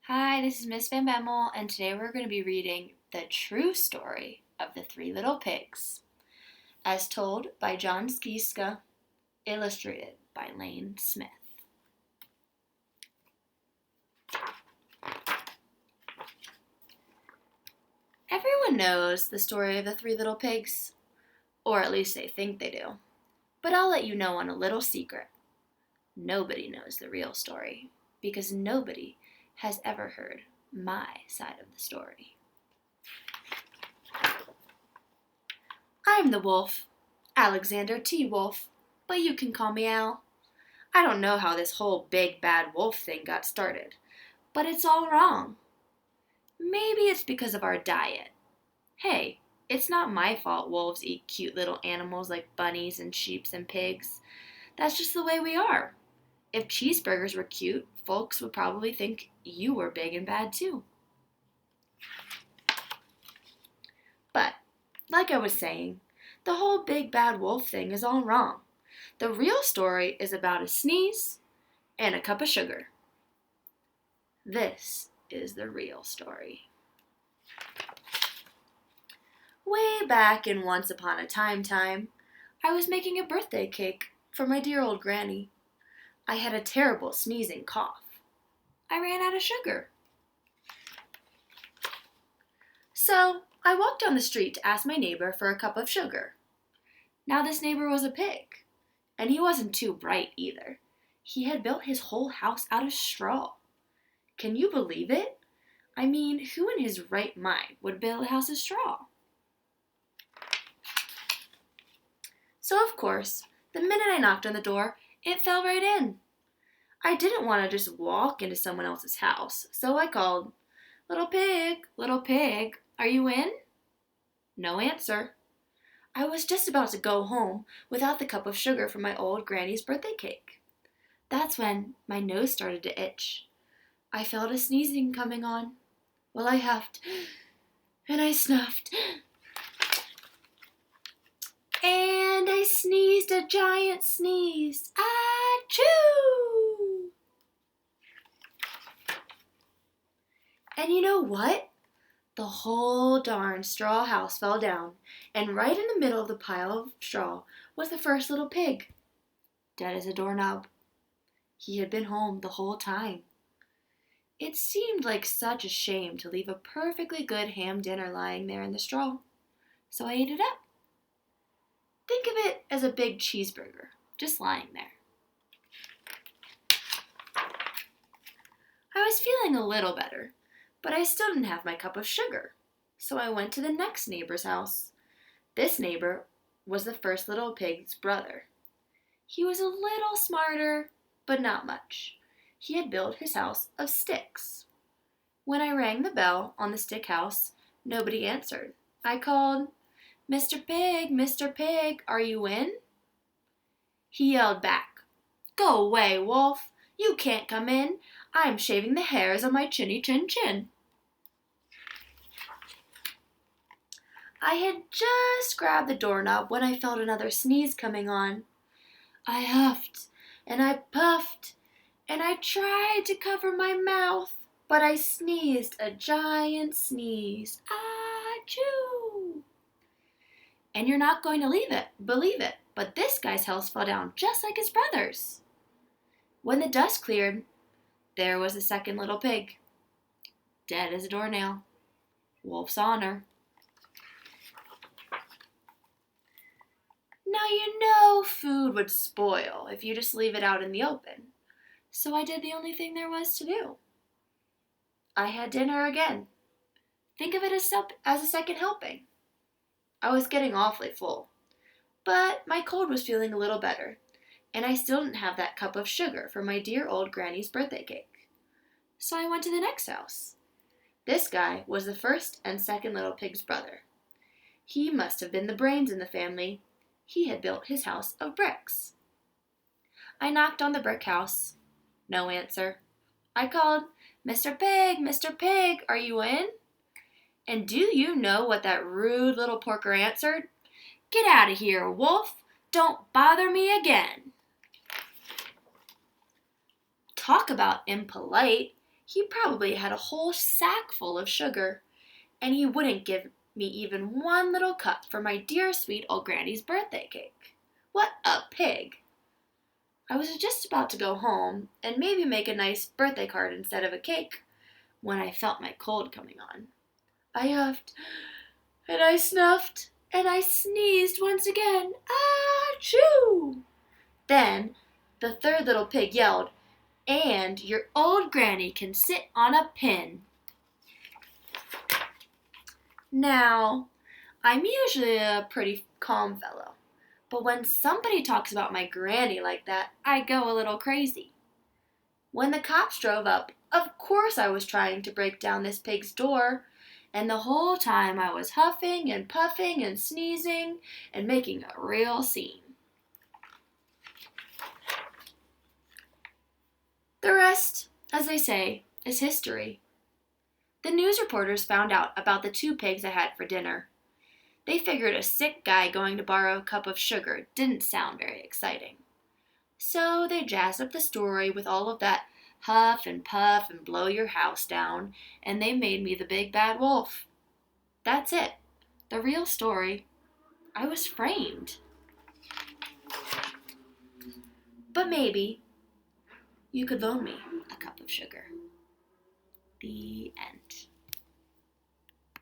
Hi, this is Miss Bemmel, and today we're going to be reading The True Story of the Three Little Pigs, as told by John Skiska, illustrated by Lane Smith. Everyone knows the story of the Three Little Pigs, or at least they think they do, but I'll let you know on a little secret. Nobody knows the real story, because nobody has ever heard my side of the story. I'm the wolf, Alexander T. Wolf, but you can call me Al. I don't know how this whole big bad wolf thing got started, but it's all wrong. Maybe it's because of our diet. Hey, it's not my fault wolves eat cute little animals like bunnies and sheep and pigs. That's just the way we are. If cheeseburgers were cute, folks would probably think you were big and bad too. But, like I was saying, the whole big bad wolf thing is all wrong. The real story is about a sneeze and a cup of sugar. This is the real story. Way back in Once Upon a Time, I was making a birthday cake for my dear old granny. I had a terrible sneezing cough. I ran out of sugar. So I walked down the street to ask my neighbor for a cup of sugar. Now this neighbor was a pig, and he wasn't too bright either. He had built his whole house out of straw. Can you believe it? I mean, who in his right mind would build a house of straw? So of course, the minute I knocked on the door, it fell right in. I didn't want to just walk into someone else's house, so I called, little pig, are you in?" No answer. I was just about to go home without the cup of sugar for my old granny's birthday cake. That's when my nose started to itch. I felt a sneezing coming on. Well, I huffed, and I snuffed, and I sneezed a giant sneeze. Achoo! And you know what? The whole darn straw house fell down, and right in the middle of the pile of straw was the first little pig, dead as a doorknob. He had been home the whole time. It seemed like such a shame to leave a perfectly good ham dinner lying there in the straw, so I ate it up. Think of it as a big cheeseburger, just lying there. I was feeling a little better, but I still didn't have my cup of sugar, so I went to the next neighbor's house. This neighbor was the first little pig's brother. He was a little smarter, but not much. He had built his house of sticks. When I rang the bell on the stick house, nobody answered. I called, Mr. Pig, are you in?" He yelled back, "Go away, wolf. You can't come in. I'm shaving the hairs on my chinny chin chin." I had just grabbed the doorknob when I felt another sneeze coming on. I huffed, and I puffed, and I tried to cover my mouth, but I sneezed a giant sneeze. Achoo! And you're not going to believe it, but this guy's house fell down just like his brother's. When the dust cleared, there was the second little pig, dead as a doornail. Wolf's honor. Now you know food would spoil if you just leave it out in the open, so I did the only thing there was to do. I had dinner again. Think of it as a second helping. I was getting awfully full, but my cold was feeling a little better, and I still didn't have that cup of sugar for my dear old granny's birthday cake. So I went to the next house. This guy was the first and second little pig's brother. He must have been the brains in the family. He had built his house of bricks. I knocked on the brick house. No answer. I called, Mr. Pig, are you in?" And do you know what that rude little porker answered? "Get out of here, wolf. Don't bother me again." Talk about impolite. He probably had a whole sack full of sugar, and he wouldn't give me even one little cup for my dear sweet old granny's birthday cake. What a pig! I was just about to go home and maybe make a nice birthday card instead of a cake when I felt my cold coming on. I huffed, and I snuffed, and I sneezed once again. Achoo! Then the third little pig yelled, "And your old granny can sit on a pin." Now, I'm usually a pretty calm fellow, but when somebody talks about my granny like that, I go a little crazy. When the cops drove up, of course I was trying to break down this pig's door, and the whole time I was huffing and puffing and sneezing and making a real scene. The rest, as they say, is history. The news reporters found out about the 2 pigs I had for dinner. They figured a sick guy going to borrow a cup of sugar didn't sound very exciting. So they jazzed up the story with all of that huff and puff and blow your house down, and they made me the big bad wolf. That's it. The real story. I was framed. But maybe you could loan me a cup of sugar. The end.